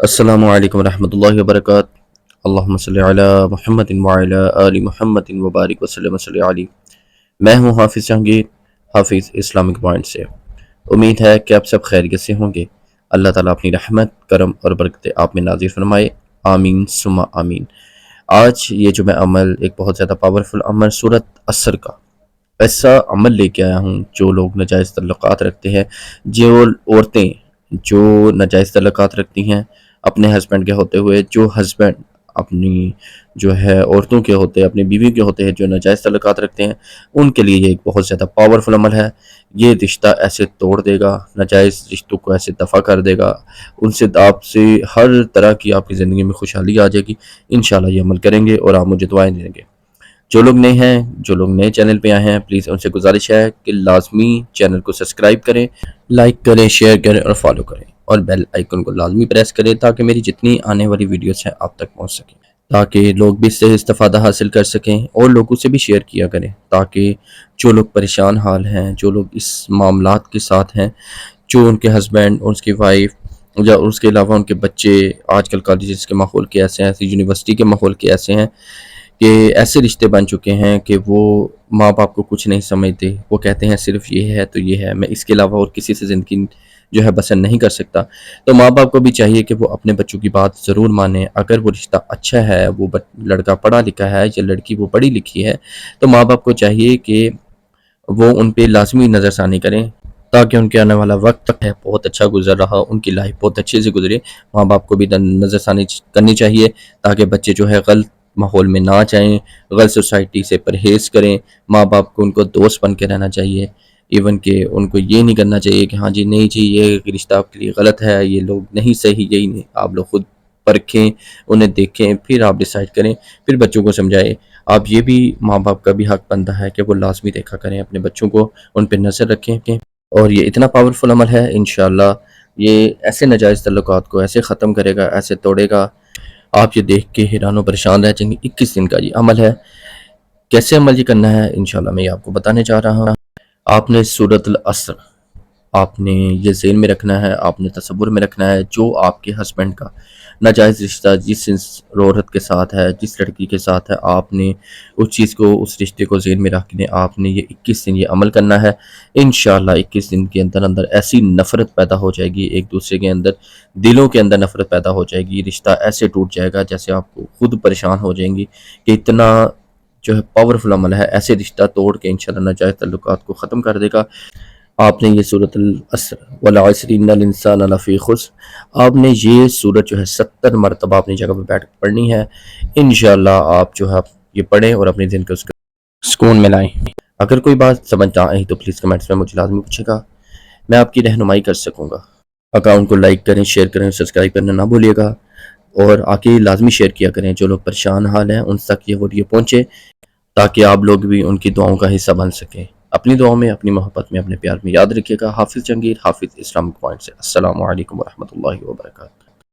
السلام علیکم ورحمۃ اللہ وبرکاتہ۔ اللہم صلی علی محمد وعلی آل محمد وبارک وسلم صلی علی۔ میں ہوں حافظ جہانگیر، حافظ اسلامک پوائنٹ سے۔ امید ہے کہ آپ سب خیریت سے ہوں گے۔ اللہ تعالیٰ اپنی رحمت، کرم اور برکت آپ میں نازل فرمائے، آمین ثم آمین۔ آج یہ جمعہ عمل ایک بہت زیادہ پاورفل عمل سورۃ عصر کا ایسا عمل لے کے آیا ہوں جو لوگ ناجائز تعلقات رکھتے ہیں، جو عورتیں جو ناجائز تعلقات رکھتی ہیں اپنے ہسبینڈ کے ہوتے ہوئے، جو ہسبینڈ اپنی جو ہے عورتوں کے ہوتے ہیں، اپنی بیوی کے ہوتے ہیں جو ناجائز تعلقات رکھتے ہیں، ان کے لیے یہ ایک بہت زیادہ پاورفل عمل ہے۔ یہ رشتہ ایسے توڑ دے گا، ناجائز رشتوں کو ایسے دفع کر دے گا، ان سے آپ سے ہر طرح کی آپ کی زندگی میں خوشحالی آ جائے گی۔ انشاءاللہ یہ عمل کریں گے اور آپ مجھے دعائیں دیں گے۔ جو لوگ نئے چینل پہ آئے ہیں، پلیز ان سے گزارش ہے کہ لازمی چینل کو سبسکرائب کریں، لائک کریں، شیئر کریں اور فالو کریں، اور بیل آئیکن کو لازمی پریس کریں تاکہ میری جتنی آنے والی ویڈیوز ہیں آپ تک پہنچ سکیں، تاکہ لوگ بھی اس سے استفادہ حاصل کر سکیں، اور لوگوں سے بھی شیئر کیا کریں تاکہ جو لوگ پریشان حال ہیں، جو لوگ اس معاملات کے ساتھ ہیں، جو ان کے ہسبینڈ، اس کی وائف یا اس کے علاوہ ان کے بچے، آج کل کالجز کے ماحول کے ایسے ہیں، ایسی یونیورسٹی کے ماحول کے ایسے ہیں کہ ایسے رشتے بن چکے ہیں کہ وہ ماں باپ کو کچھ نہیں سمجھتے، وہ کہتے ہیں صرف یہ ہے تو یہ ہے، میں اس کے علاوہ اور کسی سے زندگی جو ہے بسر نہیں کر سکتا۔ تو ماں باپ کو بھی چاہیے کہ وہ اپنے بچوں کی بات ضرور مانیں۔ اگر وہ رشتہ اچھا ہے، وہ لڑکا پڑھا لکھا ہے یا لڑکی وہ پڑھی لکھی ہے، تو ماں باپ کو چاہیے کہ وہ ان پہ لازمی نظر ثانی کریں تاکہ ان کے آنے والا وقت ہے بہت اچھا گزر رہا، ان کی لائف بہت اچھے سے گزرے۔ ماں باپ کو بھی نظر ثانی کرنی چاہیے تاکہ بچے جو ہے غلط ماحول میں نہ جائیں، غلط سوسائٹی سے پرہیز کریں۔ ماں باپ کو ان کو دوست بن کے رہنا چاہیے، ایون کہ ان کو یہ نہیں کرنا چاہیے کہ ہاں جی نہیں جی یہ رشتہ آپ کے لیے غلط ہے، یہ لوگ نہیں صحیح، یہی نہیں۔ آپ لوگ خود پرکھیں، انہیں دیکھیں، پھر آپ ڈیسائیڈ کریں، پھر بچوں کو سمجھائیں۔ آپ یہ بھی ماں باپ کا بھی حق بنتا ہے کہ وہ لازمی دیکھا کریں اپنے بچوں کو، ان پہ نظر رکھیں، اور یہ اتنا پاورفل عمل ہے انشاءاللہ یہ ایسے ناجائز تعلقات کو ایسے ختم کرے گا، ایسے توڑے گا، آپ یہ دیکھ کے حیران و پریشان رہ جائیں گے۔ 21 دن کا یہ عمل ہے۔ کیسے عمل یہ کرنا ہے انشاءاللہ میں یہ آپ کو بتانے جا رہا ہوں۔ آپ نے سورۃ العصر آپ نے یہ ذہن میں رکھنا ہے، آپ نے تصور میں رکھنا ہے، جو آپ کے ہسبینڈ کا ناجائز رشتہ جس عورت کے ساتھ ہے، جس لڑکی کے ساتھ ہے، آپ نے اس چیز کو، اس رشتے کو ذہن میں رکھ کے آپ نے یہ 21 دن یہ عمل کرنا ہے۔ انشاءاللہ 21 دن کے اندر اندر ایسی نفرت پیدا ہو جائے گی ایک دوسرے کے اندر، دلوں کے اندر نفرت پیدا ہو جائے گی، رشتہ ایسے ٹوٹ جائے گا جیسے آپ کو خود پریشان ہو جائیں گی کہ اتنا جو ہے پاورفل عمل ہے، ایسے رشتہ توڑ کے انشاءاللہ ناجائز تعلقات کو ختم کر دے گا۔ آپ نے یہ سورۃ العصر والعصر ان الانسان لفی خسر آپ نے یہ سورت جو ہے 70 مرتبہ اپنی جگہ پہ بیٹھ پڑھنی ہے۔ انشاءاللہ آپ جو ہے یہ پڑھیں اور اپنے دن کو سکون میں لائیں۔ اگر کوئی بات سمجھ نہ آئی تو پلیز کمنٹس میں مجھے لازمی پوچھے گا، میں آپ کی رہنمائی کر سکوں گا۔ اکاؤنٹ کو لائک کریں، شیئر کریں، سبسکرائب کرنا نہ بھولیے گا، اور آگے لازمی شیئر کیا کریں۔ جو لوگ پریشان حال ہیں ان تک یہ ویڈیو پہنچے تاکہ آپ لوگ بھی ان کی دعاؤں کا حصہ بن سکیں۔ اپنی دعاؤں میں، اپنی محبت میں، اپنے پیار میں یاد رکھیے گا۔ حافظ جہانگیر، حافظ اسلامک پوائنٹ سے۔ السلام علیکم ورحمۃ اللہ وبرکاتہ۔